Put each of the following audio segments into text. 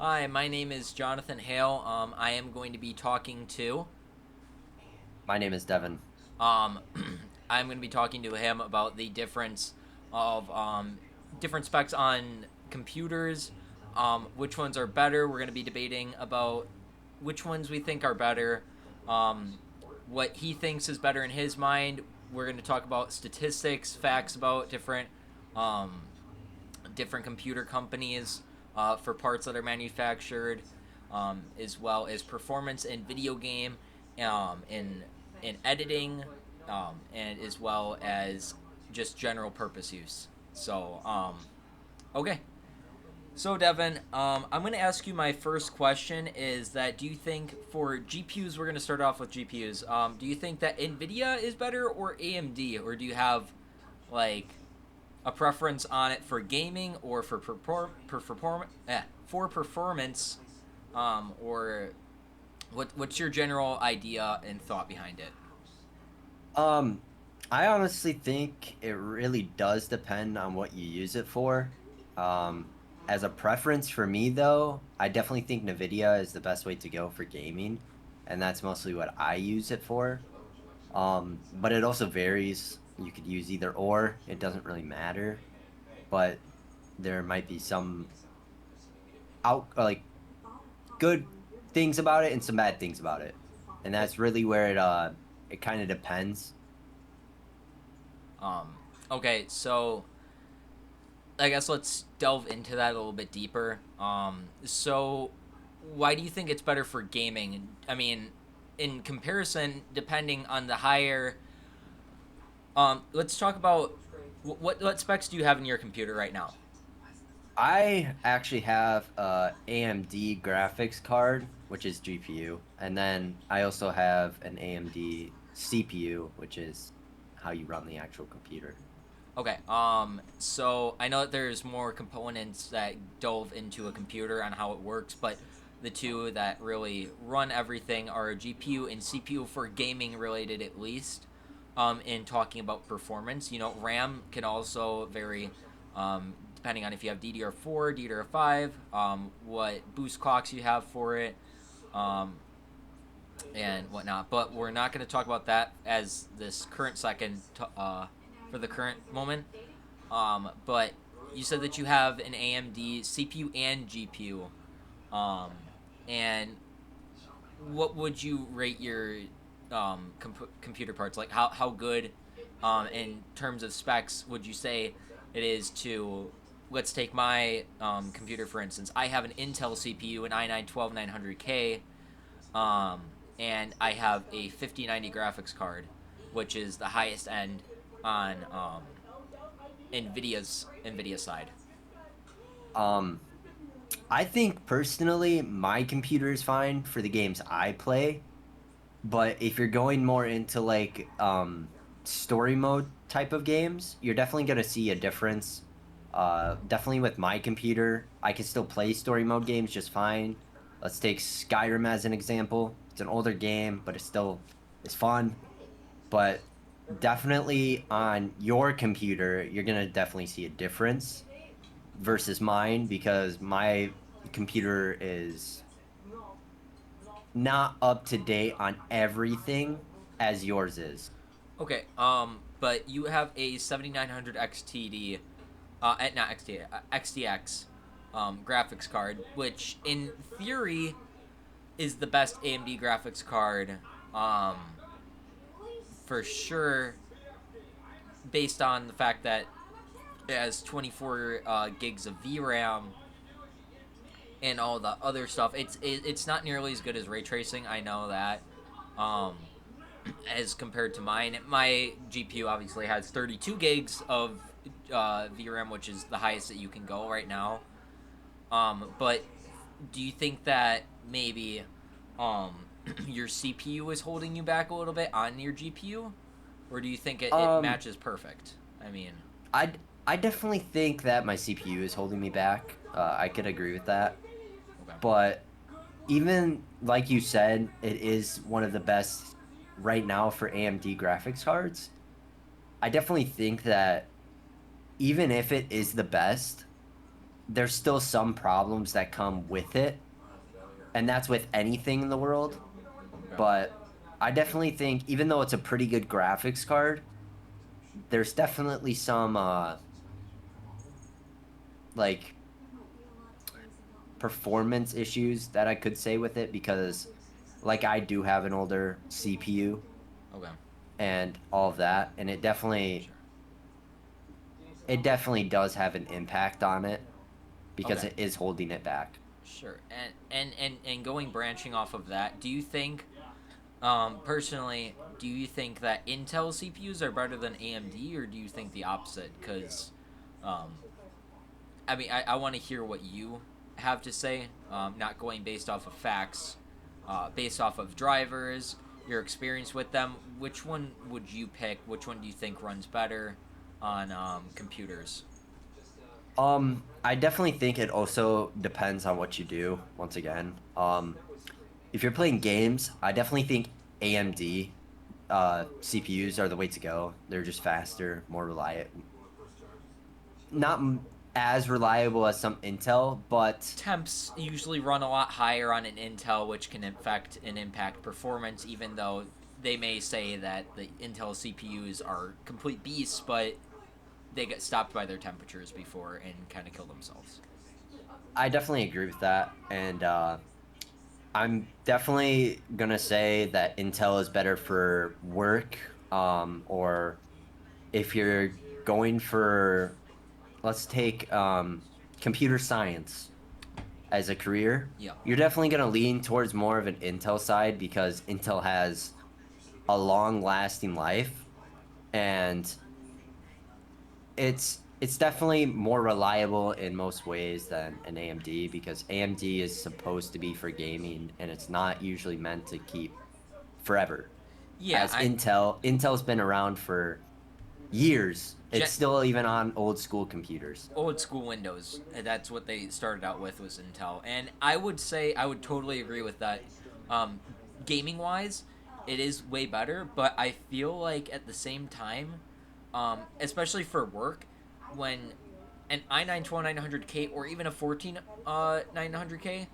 Hi, my name is Jonathan Hale. I am going to be talking to. My name is Devin. Um, I'm going to be talking to him about the difference of different specs on computers. Which ones are better? We're going to be debating about which ones we think are better. Um, what he thinks is better in his mind. We're going to talk about statistics, facts about um, different computer companies for parts that are manufactured, as well as performance in video game, in editing, and as well as just general purpose use. Okay. So Devin, I'm going to ask you my first question. Is that do you think for GPUs, we're going to start off with GPUs? Do you think that Nvidia is better or AMD, or do you have like a preference on it for gaming or for performance, or what's your general idea and thought behind it? Um, I honestly think it really does depend on what you use it for. Um, as a preference for me, though, I definitely think NVIDIA is the best way to go for gaming, and that's mostly what I use it for. But it also varies. You could use either or, it doesn't really matter. But there might be some like good things about it and some bad things about it. And that's really where it kind of depends. Um, okay, so I guess let's delve into that a little bit deeper. So why do you think it's better for gaming? I mean, in comparison, depending on the higher. Let's talk about what specs do you have in your computer right now? I actually have a AMD graphics card, which is GPU, and then I also have an AMD CPU, which is how you run the actual computer. Okay. So I know that there's more components that delve into a computer on how it works, but the two that really run everything are GPU and CPU for gaming related, at least. In talking about performance, RAM can also vary, depending on if you have DDR4, DDR5, what boost clocks you have for it, um, and whatnot. But we're not going to talk about that as this current second for the current moment. But you said that you have an AMD CPU and GPU. Um, and what would you rate your computer parts? Like how good, in terms of specs, would you say it is to? Let's take my computer for instance. I have an Intel CPU, an i9-12900K, um, and I have a 5090 graphics card, which is the highest end on Nvidia side. Um, I think personally, my computer is fine for the games I play, but if you're going more into like story mode type of games, you're definitely gonna see a difference. Definitely with my computer, I can still play story mode games just fine. Let's take Skyrim as an example. It's an older game, but it's fun. But definitely on your computer, you're gonna definitely see a difference versus mine because my computer is not up to date on everything as yours is. Okay, but you have a 7900 XTD, not XTD, XTX, graphics card, which in theory is the best AMD graphics card, um, for sure, based on the fact that it has 24 gigs of VRAM and all the other stuff. It's not nearly as good as ray tracing. I know that. Um, as compared to mine, my GPU obviously has 32 gigs of VRAM, which is the highest that you can go right now. But do you think that maybe um, your CPU is holding you back a little bit on your GPU, or do you think it Um, matches perfect? I mean, I I definitely think that my CPU is holding me back. I could agree with that. okay. But even like you said, it is one of the best right now for AMD graphics cards. I definitely think that even if it is the best, there's still some problems that come with it, and that's with anything in the world. Okay. But I definitely think, even though it's a pretty good graphics card, there's definitely some like performance issues that I could say with it because, like, I do have an older CPU Okay. and all of that, and Sure. it definitely does have an impact on it because Okay. it is holding it back. Sure. And going branching off of that, do you think personally, do you think that Intel CPUs are better than AMD, or do you think the opposite? Because, um, I mean, I want to hear what you have to say, not going based off of facts, based off of drivers, your experience with them. Which one would you pick? Which one do you think runs better on computers? I definitely think it also depends on what you do. Once again, if you're playing games, I definitely think AMD CPUs are the way to go. They're just faster, more reliable, not as reliable as some Intel, but Temps usually run a lot higher on an Intel, which can affect and impact performance, even though they may say that the Intel CPUs are complete beasts, but they get stopped by their temperatures before and kind of kill themselves. I definitely agree with that. And I'm definitely gonna say that Intel is better for work, or if you're going for, let's take computer science as a career, Yeah. you're definitely gonna lean towards more of an Intel side because Intel has a long lasting life, and it's definitely more reliable in most ways than an AMD because AMD is supposed to be for gaming and it's not usually meant to keep forever. Yeah, As Intel's been around for years. It's gen- still even on old school computers. old school Windows. That's what they started out with was Intel, and I would say I would totally agree with that. Um, Gaming wise, it is way better, but I feel like at the same time, especially for work, when an i9 12900K or even a 14 900K,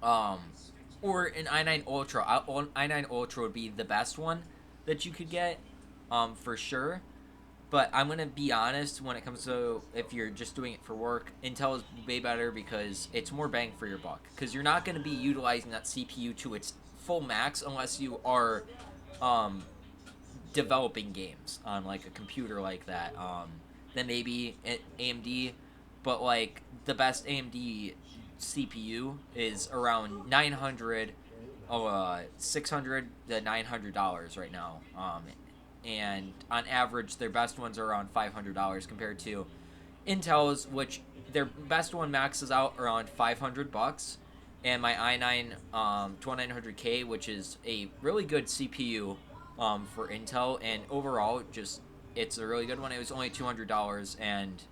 um, or an i9 Ultra, i9 Ultra would be the best one that you could get, for sure. But I'm gonna be honest when it comes to if you're just doing it for work, Intel is way better because it's more bang for your buck. Because you're not gonna be utilizing that CPU to its full max unless you are um, developing games on like a computer like that. Then maybe AMD, but like the best AMD CPU is around 900, 600 to $900 right now. And on average, their best ones are around $500 compared to Intel's, which their best one maxes out around $500, and my i9 2900K, which is a really good CPU for Intel, and overall, just it's a really good one. It was only $200, and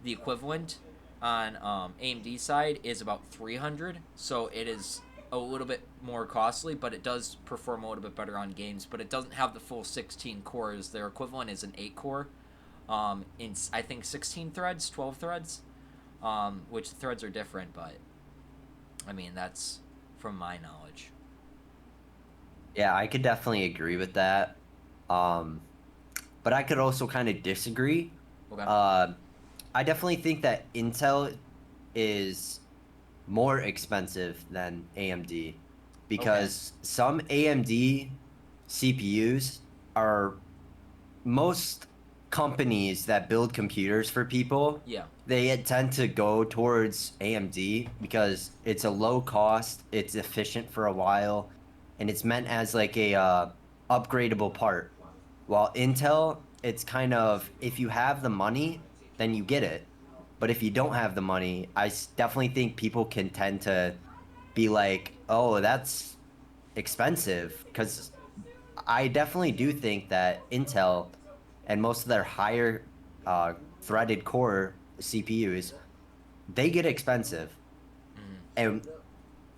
the equivalent on AMD side is about 300, so it is a little bit more costly, but it does perform a little bit better on games. But it doesn't have the full 16 cores. Their equivalent is an 8 core, in I think 16 threads, 12 threads, which the threads are different, but I mean that's from my knowledge. Yeah, I could definitely agree with that. Um, but I could also kind of disagree. Okay. Uh, I definitely think that Intel is more expensive than AMD Okay. because some AMD CPUs are most companies that build computers for people, Yeah. they tend to go towards AMD because it's a low cost, it's efficient for a while, and it's meant as like a upgradable part. While Intel, it's kind of if you have the money, then you get it. But if you don't have the money, definitely think people can tend to be like, "Oh, that's expensive," because I definitely do think that Intel and most of their higher threaded core CPUs, they get expensive. Mm. And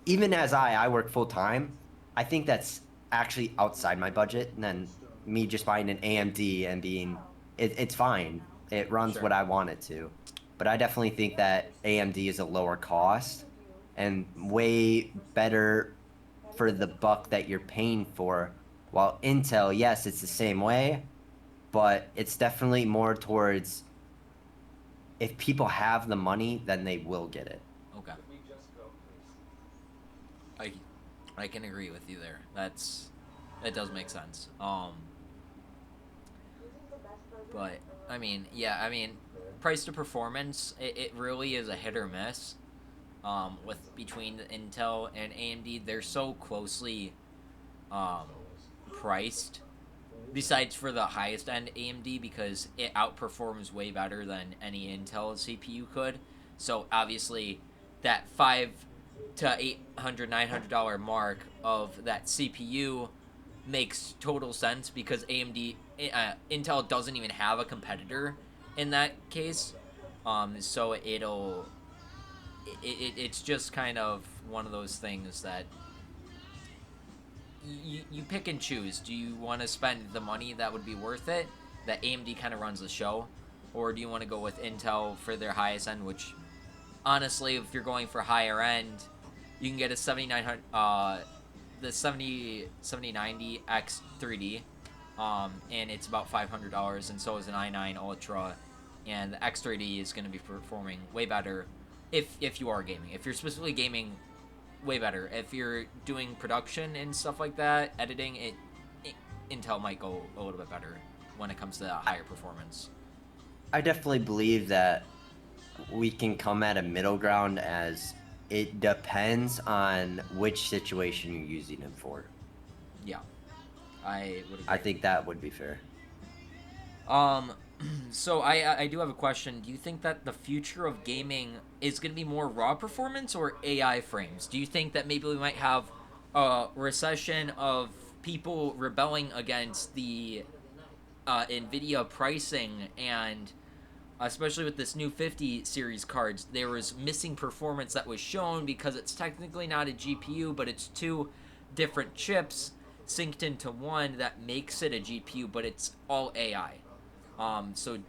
even as I work full time, I think that's actually outside my budget. And then me just buying an AMD and being, it's fine. It runs Sure. what I want it to. but I definitely think that AMD is a lower cost and way better for the buck that you're paying for. While Intel, yes, it's the same way, but it's definitely more towards if people have the money, then they will get it. Okay. I I can agree with you there. That does make sense. But I mean, yeah, I mean, price to performance, it really is a hit or miss. With between Intel and AMD, they're so closely um, priced. Besides for the highest end AMD, because it outperforms way better than any Intel CPU could. So obviously, that $500 to $900 mark of that CPU makes total sense because Intel doesn't even have a competitor in that case. So it's just kind of one of those things that you pick and choose. Do you want to spend the money that would be worth it? That AMD kind of runs the show, or do you want to go with Intel for their highest end? Which, honestly, if you're going for higher end, you can get a 7900, the 7090 X 3D, and it's about $500, and so is an i9 Ultra, and the X3D is going to be performing way better if you are gaming. If you're specifically gaming, way better. If you're doing production and stuff like that, editing, Intel might go a little bit better when it comes to higher performance. I definitely believe that we can come at a middle ground as it depends on which situation you're using it for. Yeah, I would I agree. think that would be fair. Um, so I do have a question. Do you think that the future of gaming is going to be more raw performance or AI frames? Do you think that maybe we might have a recession of people rebelling against the Nvidia pricing, and especially with this new 50 series cards, there was missing performance that was shown because it's technically not a GPU, but it's two different chips synced into one that makes it a GPU, but it's all AI. So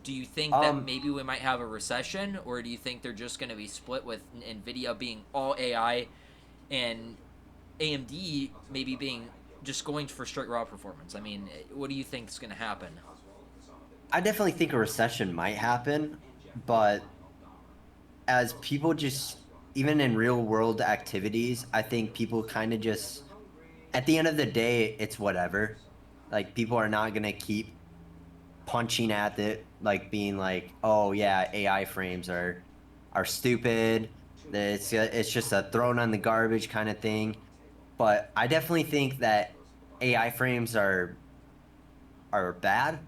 do you think that Um, maybe we might have a recession, or do you think they're just going to be split with Nvidia being all AI and AMD maybe being just going for straight raw performance? I mean, what do you think is going to happen? I definitely think a recession might happen, but as people just, even in real world activities, I think people kind of just, at the end of the day, it's whatever. Like, people are not going to keep punching at it, like being like, oh, yeah, AI frames are stupid. It's just a thrown on the garbage kind of thing. But I definitely think that AI frames are bad.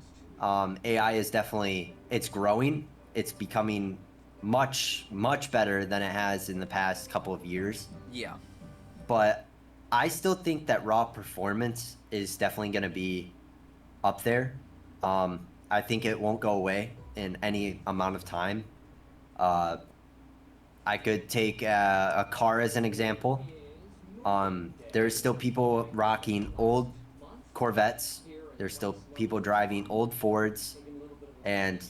AI is definitely it's growing. It's becoming much better than it has in the past couple of years. Yeah. But I still think that raw performance is definitely going to be up there. I think it won't go away in any amount of time. Uh, I could take a car as an example. There's still people rocking old Corvettes. There's still people driving old Fords, and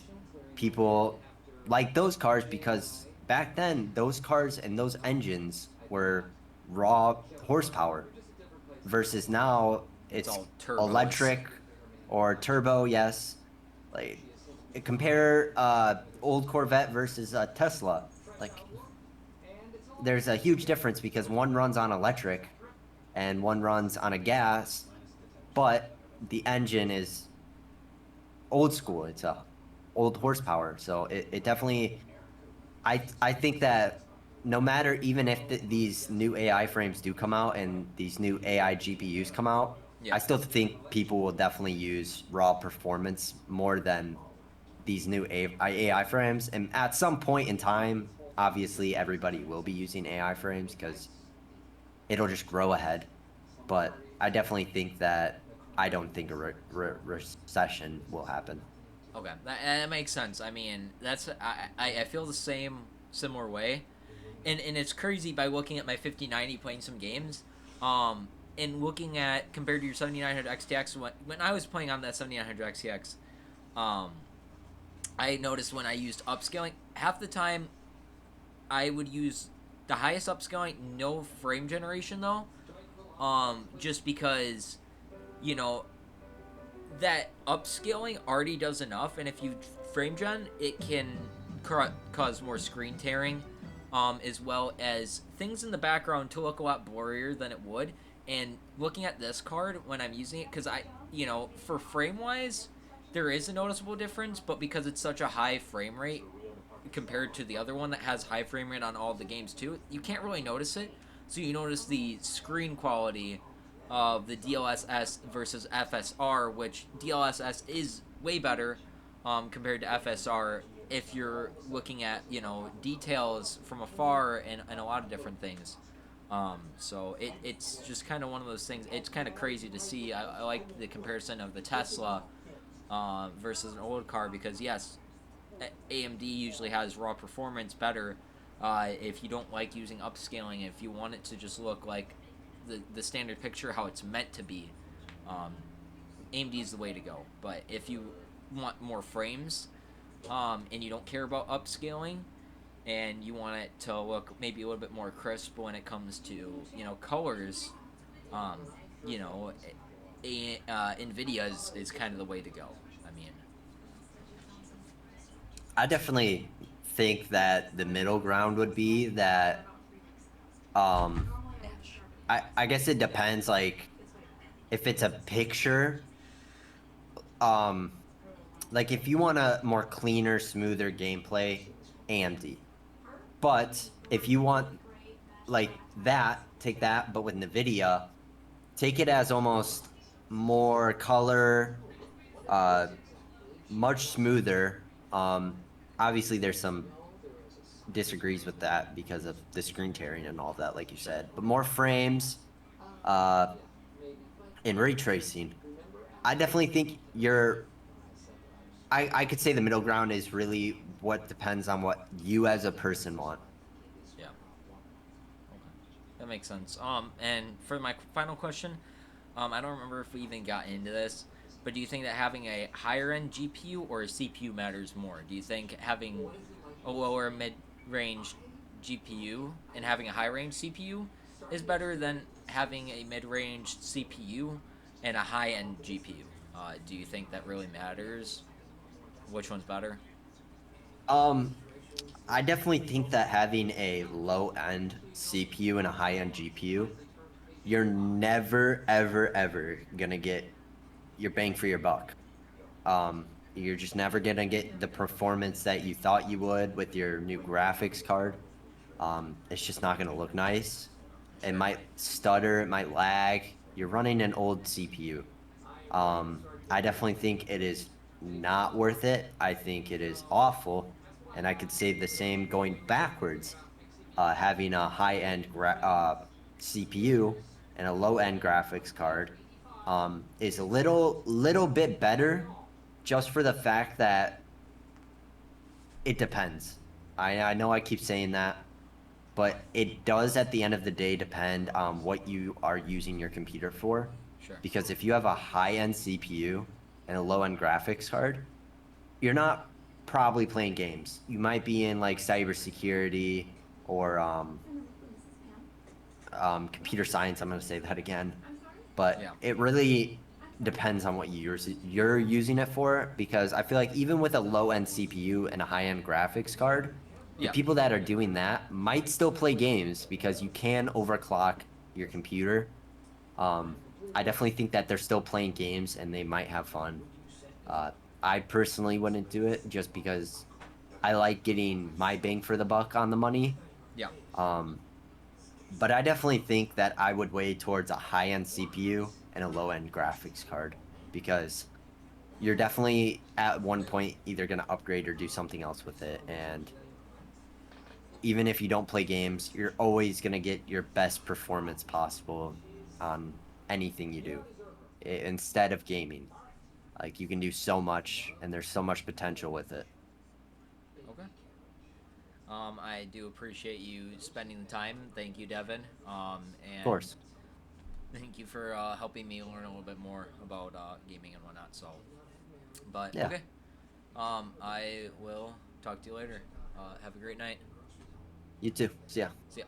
people like those cars because back then those cars and those engines were raw horsepower versus now It's it's all turbos. electric or turbo. Yes, like compare old Corvette versus a Tesla. Like there's a huge difference because one runs on electric and one runs on a gas, but the engine is old school. It's a old horsepower. So it definitely I think that no matter even if these new AI frames do come out and these new AI GPUs come out, Yeah. I still think people will definitely use raw performance more than these new AI frames. And at some point in time, obviously everybody will be using AI frames because it'll just grow ahead. But I definitely think that I don't think a recession will happen. Okay, that makes sense. I mean, I feel the similar way, and it's crazy by looking at my 5090 playing some games, and looking at compared to your 7900 XTX when I was playing on that 7900 XTX, um, I noticed when I used upscaling, half the time I would use the highest upscaling, no frame generation though. Just because, you know, that upscaling already does enough, and if you frame gen, it can cause more screen tearing, as well as things in the background to look a lot blurrier than it would. And looking at this card when I'm using it, because for frame wise, there is a noticeable difference, but because it's such a high frame rate compared to the other one that has high frame rate on all the games too, you can't really notice it. So you notice the screen quality of the DLSS versus FSR, which DLSS is way better compared to FSR if you're looking at details from afar and a lot of different things. So it's just kind of one of those things. It's kind of crazy to see. I like the comparison of the Tesla versus an old car because yes, AMD usually has raw performance better. If you don't like using upscaling, if you want it to just look like the standard picture how it's meant to be, um, AMD is the way to go. But if you want more frames and you don't care about upscaling and you want it to look maybe a little bit more crisp when it comes to colors, um, you know, Nvidia is kind of the way to go. I mean, I definitely think that the middle ground would be that um I guess it depends like if it's a picture um like if you want a more cleaner, smoother gameplay, AMD. But if you want like that, take that but with NVIDIA, take it as almost more color, uh much smoother. Obviously there's some disagrees with that because of the screen tearing and all of that, like you said. But more frames, uh, and ray tracing. I definitely think you're. I could say the middle ground is really what depends on what you as a person want. yeah. Okay. That makes sense. And for my final question, I don't remember if we even got into this, but do you think that having a higher end GPU or a CPU matters more? Do you think having a lower mid range GPU and having a high range CPU is better than having a mid range CPU and a high end GPU? Do you think that really matters? Which one's better? Um, I definitely think that having a low end CPU and a high end GPU, you're never, ever, ever gonna get your bang for your buck. You're just never gonna get the performance that you thought you would with your new graphics card. It's just not gonna look nice. It Sure. might stutter, it might lag. You're running an old CPU. I definitely think it is not worth it. I think it is awful, and I could say the same going backwards. Having a high-end CPU and a low-end graphics card is a little bit better, just for the fact that it depends. I know I keep saying that, but it does at the end of the day depend on what you are using your computer for. Sure. Because if you have a high-end CPU and a low-end graphics card, you're not probably playing games. You might be in like cybersecurity or computer science. I'm going to say that again, but Yeah. it really depends on what you're using it for. Because I feel like even with a low-end CPU and a high-end graphics card, the Yeah. people that are doing that might still play games because you can overclock your computer. um, I definitely think that they're still playing games and they might have fun. Uh, I personally wouldn't do it just because I like getting my bang for the buck on the money. Yeah. Um, but I definitely think that I would weigh towards a high-end CPU and a low-end graphics card because you're definitely at one point either going to upgrade or do something else with it. And even if you don't play games, you're always going to get your best performance possible on anything you do instead of gaming. Like you can do so much and there's so much potential with it. Okay. I do appreciate you spending the time. Thank you, Devin. Of And course. thank you for helping me learn a little bit more about gaming and whatnot. So, but Yeah. okay. I will talk to you later. Have a great night. You too. See ya. See ya.